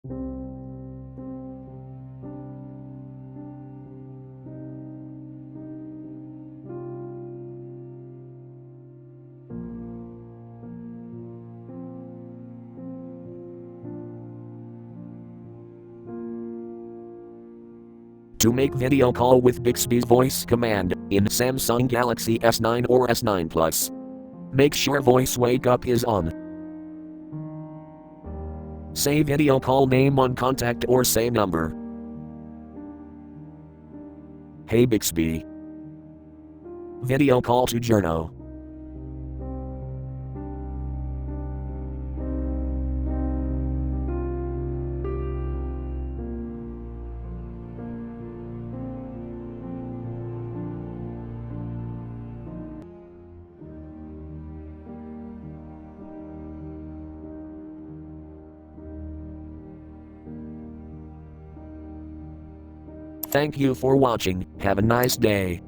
To make video call with Bixby's voice command in Samsung Galaxy S9 or S9 Plus, make sure voice wake up is on. Say video call name on contact or say number. Hey Bixby. Video call to Journo. Thank you for watching. Have a nice day.